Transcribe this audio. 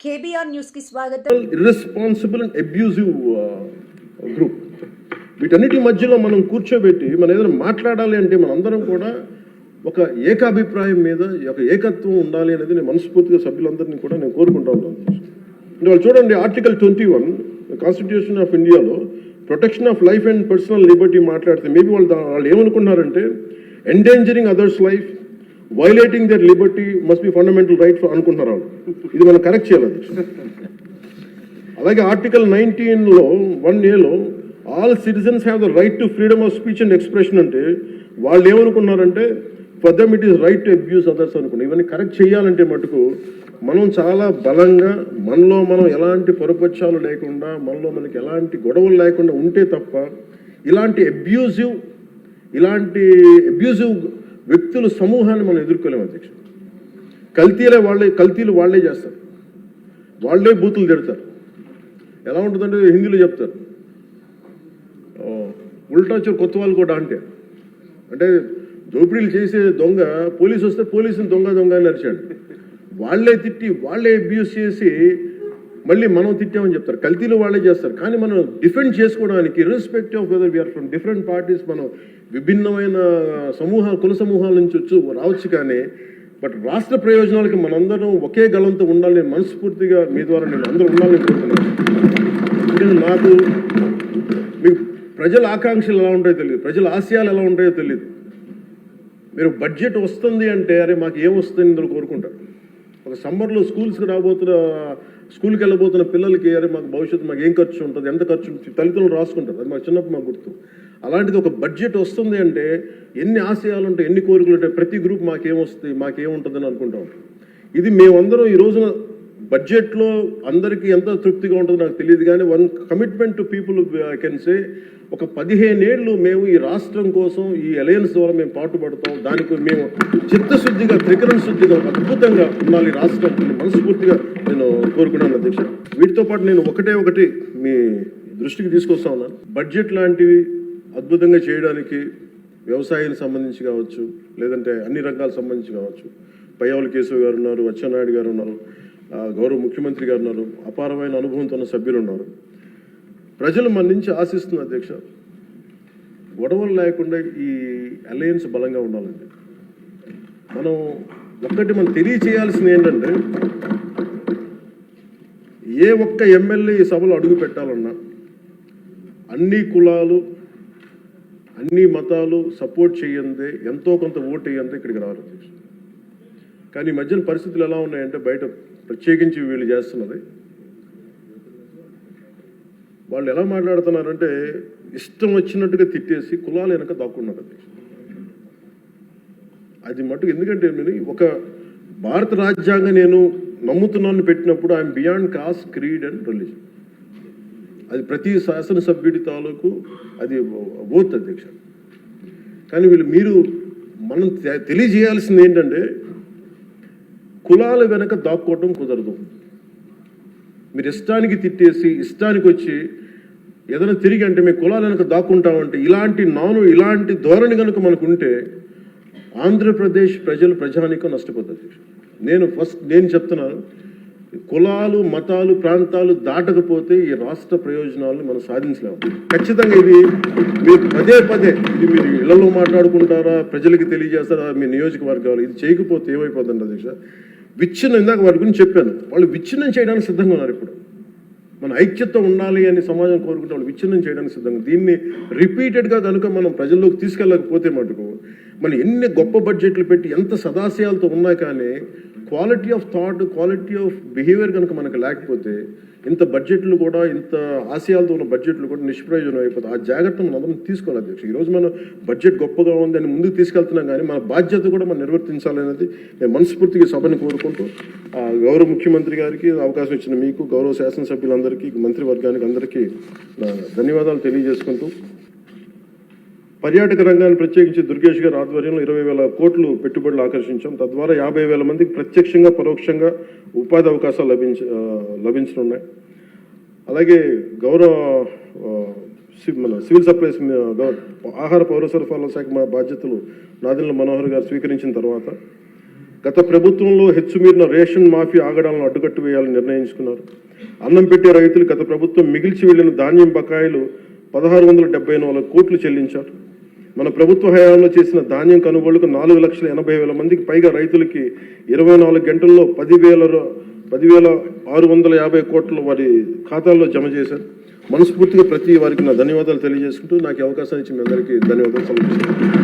KBR news కి స్వాగతం. Irresponsible and abusive group, వీటన్నిటి మధ్యలో మనం కూర్చోబెట్టి మనం ఏదైనా మాట్లాడాలి అంటే మనందరం కూడా ఒక ఏకాభిప్రాయం మీద ఒక ఏకత్వం ఉండాలి అనేది నేను మనస్ఫూర్తిగా సభ్యులందరినీ కూడా నేను కోరుకుంటా ఉంటాను. అంటే వాళ్ళు చూడండి, ఆర్టికల్ 21 కాన్స్టిట్యూషన్ ఆఫ్ ఇండియాలో protection of life and personal liberty మాట్లాడితే మేబీ వాళ్ళు ఏమనుకున్నారంటే endangering others life, violating their liberty must be fundamental right అనుకుంటున్నారు వాళ్ళు. ఇది మనం కరెక్ట్ చేయాలి. అలాగే ఆర్టికల్ 19లో 1A all citizens have the right to freedom of speech and expression అంటే వాళ్ళు ఏమనుకున్నారంటే for them it is right to abuse others అనుకున్నారు. ఇవన్నీ కరెక్ట్ చేయాలంటే మటుకు మనం చాలా బలంగా మనలో మనం ఎలాంటి పొరపక్షాలు లేకుండా మనలో మనకి ఎలాంటి గొడవలు లేకుండా ఉంటే తప్ప ఇలాంటి అబ్యూజివ్ వ్యక్తుల సమూహాన్ని మనం ఎదుర్కోలేము అధ్యక్ష. కల్తీలు వాళ్ళే చేస్తారు, వాళ్ళే బూతులు తిడతారు. ఎలా ఉంటుందంటే హిందీలో చెప్తారు, ఉల్టా చోరు కొత్త వాళ్ళు కూడా అంటే దోపిడీలు చేసే దొంగ పోలీసు వస్తే పోలీసుని దొంగ అని అరిచాడు. వాళ్ళే తిట్టి వాళ్ళే అబ్యూస్ చేసి మళ్ళీ మనం తిట్టామని చెప్తారు. కల్తీలు వాళ్ళే చేస్తారు. కానీ మనం డిఫెండ్ చేసుకోవడానికి irrespective of whether we are from different parties, మనం విభిన్నమైన కుల సమూహాల నుంచి రావచ్చు. కానీ బట్ రాష్ట్ర ప్రయోజనాలకి మనందరం ఒకే గళంతో ఉండాలని మనస్ఫూర్తిగా మీ ద్వారా నేను అందరూ ఉండాలని కోరుతున్నాను. ఎందుకంటే నాకు మీకు ప్రజల ఆకాంక్షలు ఎలా ఉంటాయో తెలియదు, ప్రజల ఆశయాలు ఎలా ఉంటాయో తెలియదు. మీరు బడ్జెట్ వస్తుంది అంటే అరే మాకు ఏమొస్తుంది ఇందులో కోరుకుంటారు. ఒక సమ్మర్లో స్కూల్కి వెళ్ళబోతున్న పిల్లలకి అరే మాకు భవిష్యత్తు మాకు ఏం ఖర్చు ఉంటుంది, ఎంత ఖర్చు ఉంటుంది, తల్లిదండ్రులు రాసుకుంటారు. అది మాకు చిన్నప్పుడు మాకు గుర్తు. అలాంటిది ఒక బడ్జెట్ వస్తుంది అంటే ఎన్ని ఆశయాలు ఉంటాయి, ఎన్ని కోరికలు ఉంటాయి, ప్రతి గ్రూప్ మాకేమొస్తుంది మాకేముంటుందని అనుకుంటాం. ఇది మేమందరం ఈ రోజున బడ్జెట్లో అందరికీ ఎంత తృప్తిగా ఉంటుందో నాకు తెలియదు. కానీ one commitment to people I can say, ఒక 15 ఏళ్ళు మేము ఈ రాష్ట్రం కోసం ఈ అలయన్స్ ద్వారా మేము పాటుపడతాం. దానికి మేము చిత్తశుద్ధిగా త్రికరణ శుద్ధిగా అద్భుతంగా ఉండాలి రాష్ట్రం మనస్ఫూర్తిగా నేను కోరుకున్నాను అధ్యక్ష. వీటితో పాటు నేను ఒకటి మీ దృష్టికి తీసుకొస్తా ఉన్నాను. బడ్జెట్ లాంటివి అద్భుతంగా చేయడానికి వ్యవసాయానికి సంబంధించి కావచ్చు, లేదంటే అన్ని రంగాలకు సంబంధించి కావచ్చు, పయ్యావుల కేశవ్ గారు ఉన్నారు, అచ్చెన్నాయుడు గారు ఉన్నారు, గౌరవ ముఖ్యమంత్రి గారు ఉన్నారు, అపారమైన అనుభవంతో ఉన్న సభ్యులు ఉన్నారు. ప్రజలు మన నుంచి ఆశిస్తున్న అధ్యక్ష, గొడవలు లేకుండా ఈ అలయన్స్ బలంగా ఉండాలండి. మనం తెలియచేయాల్సింది ఏంటంటే, ఏ ఒక్క ఎమ్మెల్యే ఈ సభలో అడుగు పెట్టాలన్నా అన్ని కులాలు అన్ని మతాలు సపోర్ట్ చేయందే, ఎంతో కొంత ఓటు వేయందే ఇక్కడికి రావాలి అధ్యక్ష. కానీ ఈ మధ్యన పరిస్థితులు ఎలా ఉన్నాయంటే, బయట ప్రత్యేకించి వీళ్ళు చేస్తున్నది, వాళ్ళు ఎలా మాట్లాడుతున్నారంటే ఇష్టం వచ్చినట్టుగా తిట్టేసి కులాలు వెనక దాక్కున్నారు అధ్యక్ష. అది మటుకు ఎందుకంటే నేను ఒక భారత రాజ్యాంగం నేను నమ్ముతున్నాను పెట్టినప్పుడు I'm beyond cost, creed and religion. అది ప్రతి శాసనసభ్యుడి తాలూకు అది ఓత్ అధ్యక్ష. కానీ మనం తెలియజేయాల్సింది ఏంటంటే, కులాల వెనక దాక్కోవటం కుదరదు. మీరు ఇష్టానికి తిట్టేసి ఇష్టానికి వచ్చి ఏదైనా తిరిగి అంటే మేము కులాల వెనక దాక్కుంటామంటే ఇలాంటి ధోరణి కనుక మనకుంటే ఆంధ్రప్రదేశ్ ప్రజానికం నష్టపోతుంది. నేను చెప్తున్నాను, కులాలు మతాలు ప్రాంతాలు దాటకపోతే ఈ రాష్ట్ర ప్రయోజనాలను మనం సాధించలేము. ఖచ్చితంగా ఇది మీరు పదే ఇది మీరు ఇళ్లలో మాట్లాడుకుంటారా, ప్రజలకి తెలియజేస్తారా, మీ నియోజకవర్గాలు ఇది చేయకపోతే ఏమైపోతుంది అధ్యక్ష? విచ్ఛిన్నం, ఇందాక వాటి గురించి చెప్పాను, వాళ్ళు విచ్ఛిన్నం చేయడానికి సిద్ధంగా ఉన్నారు. ఇప్పుడు మన ఐక్యత ఉండాలి అని సమాజం కోరుకుంటే వాళ్ళు విచ్ఛిన్నం చేయడానికి సిద్ధంగా. దీన్ని రిపీటెడ్గా కనుక మనం ప్రజల్లోకి తీసుకెళ్ళకపోతే మటుకు మనం ఎన్ని గొప్ప బడ్జెట్లు పెట్టి ఎంత సదాశయాలతో ఉన్నా కానీ quality of thought, quality of behaviour కనుక మనకు లేకపోతే ఇంత బడ్జెట్లు కూడా, ఇంత ఆశయాలతో ఉన్న బడ్జెట్లు కూడా నిష్ప్రయోజనం అయిపోతుంది. ఆ జాగ్రత్త మనం అందరం తీసుకోవాలి అధ్యక్ష. ఈరోజు మనం బడ్జెట్ గొప్పగా ఉంది అని ముందుకు తీసుకెళ్తున్నాం, కానీ మన బాధ్యత కూడా మనం నిర్వర్తించాలనేది నేను మనస్ఫూర్తిగా సభని కోరుకుంటూ, గౌరవ ముఖ్యమంత్రి గారికి అవకాశం ఇచ్చిన మీకు, గౌరవ శాసనసభ్యులందరికీ, మంత్రివర్గానికి అందరికీ ధన్యవాదాలు తెలియజేసుకుంటూ, పర్యాటక రంగాన్ని ప్రత్యేకించి దుర్గేష్ గారి ఆధ్వర్యంలో 20,000 కోట్లు పెట్టుబడులు ఆకర్షించాం. తద్వారా 50,000 మందికి ప్రత్యక్షంగా పరోక్షంగా ఉపాధి అవకాశాలు లభించనున్నాయి. అలాగే గౌరవ మన సివిల్ సప్లైస్ ఆహార పౌర సరఫరాల శాఖ బాధ్యతలు నాదెండ్ల మనోహర్ గారు స్వీకరించిన తర్వాత గత ప్రభుత్వంలో హెచ్చుమీరిన రేషన్ మాఫీ ఆగడాలను అడ్డుకట్టు వేయాలని నిర్ణయించుకున్నారు. అన్నం పెట్టే రైతులు గత ప్రభుత్వం మిగిల్చి వెళ్లిన ధాన్యం బకాయిలు 1674 కోట్లు చెల్లించారు. మన ప్రభుత్వ హయాంలో చేసిన ధాన్యం కొనుగోలుకు 4,80,000 మందికి పైగా రైతులకి 24 గంటల్లో 10,650 కోట్లు వారి ఖాతాల్లో జమ చేశారు. మనస్ఫూర్తిగా ప్రతి వారికి నా ధన్యవాదాలు తెలియజేసుకుంటూ నాకు అవకాశం ఇచ్చిన మీ అందరికీ ధన్యవాదాలు సమర్పిస్తున్నాను.